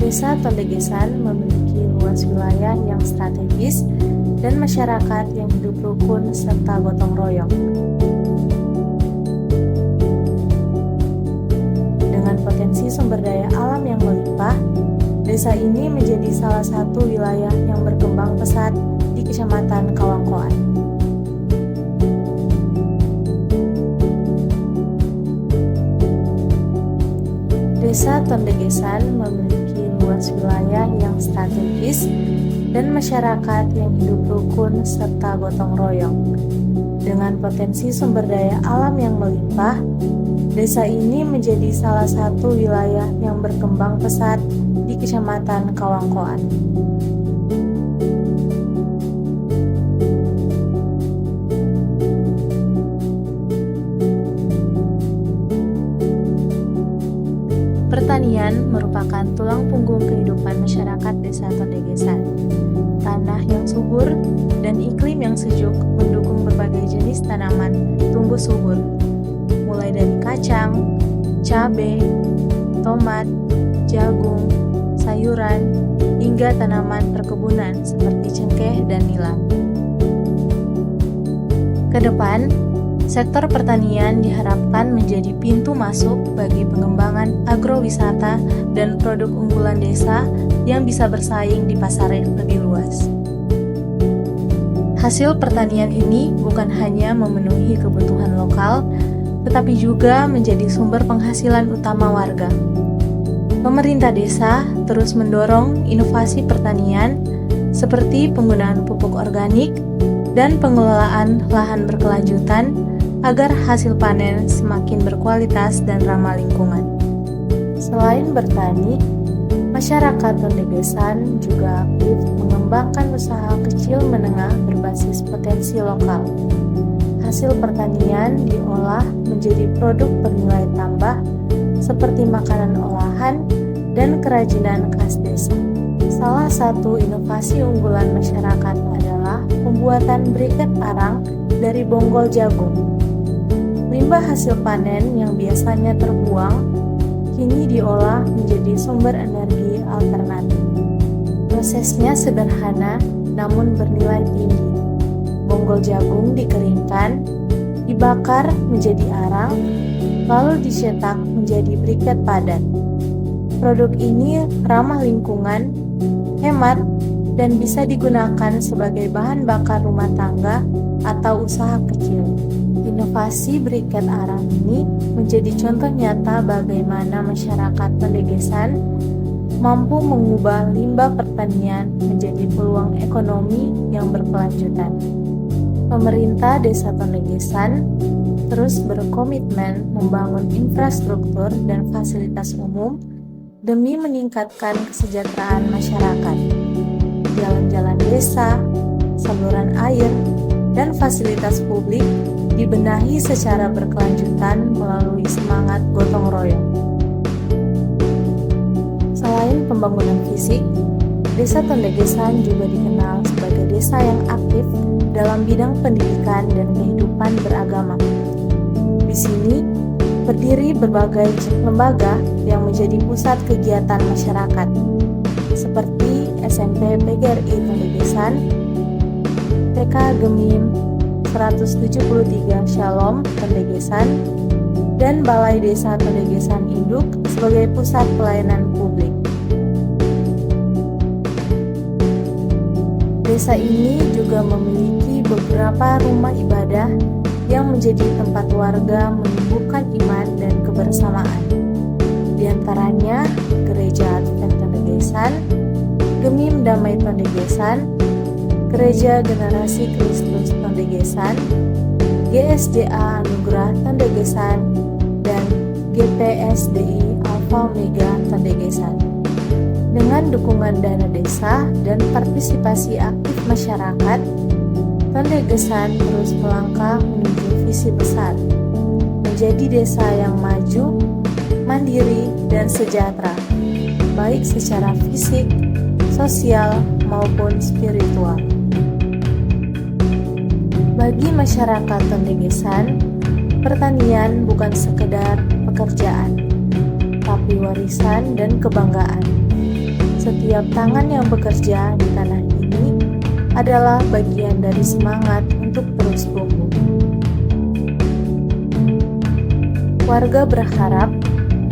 Desa Tondegesan memiliki luas wilayah yang strategis dan masyarakat yang hidup rukun serta gotong royong. Dengan potensi sumber daya alam yang melimpah, desa ini menjadi salah satu wilayah yang berkembang pesat di Kecamatan Kawangkoan. Desa Tondegesan memiliki luas wilayah yang strategis dan masyarakat yang hidup rukun serta gotong royong. Dengan potensi sumber daya alam yang melimpah, desa ini menjadi salah satu wilayah yang berkembang pesat di Kecamatan Kawangkoan. Pertanian merupakan tulang punggung kehidupan masyarakat Desa Tondegesan. Tanah yang subur dan iklim yang sejuk mendukung berbagai jenis tanaman tumbuh subur, mulai dari kacang, cabai, tomat, jagung, sayuran, hingga tanaman perkebunan seperti cengkeh dan nilam. Kedepan, sektor pertanian diharapkan menjadi pintu masuk bagi pengembangan agrowisata dan produk unggulan desa yang bisa bersaing di pasar yang lebih luas. Hasil pertanian ini bukan hanya memenuhi kebutuhan lokal, tetapi juga menjadi sumber penghasilan utama warga. Pemerintah desa terus mendorong inovasi pertanian seperti penggunaan pupuk organik dan pengelolaan lahan berkelanjutan agar hasil panen semakin berkualitas dan ramah lingkungan. Selain bertani, masyarakat Tondegesan juga aktif mengembangkan usaha kecil menengah berbasis potensi lokal. Hasil pertanian diolah menjadi produk bernilai tambah seperti makanan olahan dan kerajinan khas desa. Salah satu inovasi unggulan masyarakat adalah pembuatan briket arang dari bonggol jagung. Limbah hasil panen yang biasanya terbuang, kini diolah menjadi sumber energi alternatif. Prosesnya sederhana namun bernilai tinggi. Bonggol jagung dikeringkan, dibakar menjadi arang, lalu dicetak menjadi briket padat. Produk ini ramah lingkungan, hemat, dan bisa digunakan sebagai bahan bakar rumah tangga atau usaha kecil. Inovasi briket arang ini menjadi contoh nyata bagaimana masyarakat Tondegesan mampu mengubah limbah pertanian menjadi peluang ekonomi yang berkelanjutan. Pemerintah Desa Tondegesan terus berkomitmen membangun infrastruktur dan fasilitas umum demi meningkatkan kesejahteraan masyarakat. Jalan-jalan desa, saluran air, dan fasilitas publik dibenahi secara berkelanjutan melalui semangat gotong royong. Selain pembangunan fisik, Desa Tondegesan juga dikenal sebagai desa yang aktif dalam bidang pendidikan dan kehidupan beragama. Di sini berdiri berbagai lembaga yang menjadi pusat kegiatan masyarakat, seperti SMP PGRI Tondegesan, TK Gemim 173 Shalom Tondegesan, dan Balai Desa Tondegesan Induk sebagai pusat pelayanan publik. Desa ini juga memiliki beberapa rumah ibadah yang menjadi tempat warga menyembuhkan iman dan kebersamaan. Di antaranya Gereja Advent Tondegesan, Gemim Damai Tondegesan, Gereja Generasi Kristus Tondegesan, GSDA Anugerah Tondegesan, dan GPSDI Alpha Omega Tondegesan. Dengan dukungan dana desa dan partisipasi aktif masyarakat, Tondegesan terus melangkah menuju visi besar, menjadi desa yang maju, mandiri, dan sejahtera, baik secara fisik, sosial, maupun spiritual. Bagi masyarakat Tondegesan, pertanian bukan sekedar pekerjaan, tapi warisan dan kebanggaan. Setiap tangan yang bekerja di tanah ini adalah bagian dari semangat untuk terus tumbuh. Warga berharap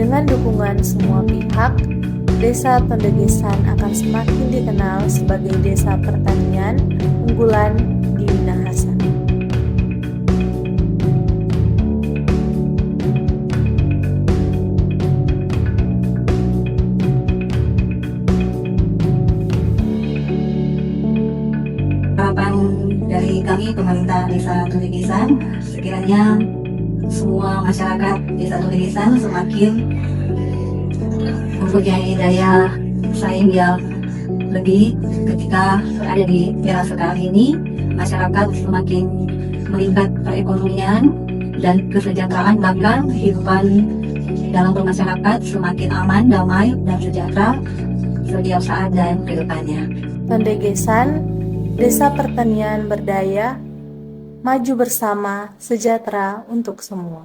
dengan dukungan semua pihak, Desa Tendegesan akan semakin dikenal sebagai desa pertanian unggulan di Minahasa. Harapan dari kami pemerintah Desa Tendegesan, sekiranya semua masyarakat Desa Tendegesan semakin mempunyai daya saing yang lebih ketika ada di era sekarang ini. Masyarakat semakin meningkat perekonomian dan kesejahteraan, bahkan kehidupan dalam bermasyarakat semakin aman, damai, dan sejahtera setiap saat dan ke depannya. Tendegesan, desa pertanian berdaya, maju bersama, sejahtera untuk semua.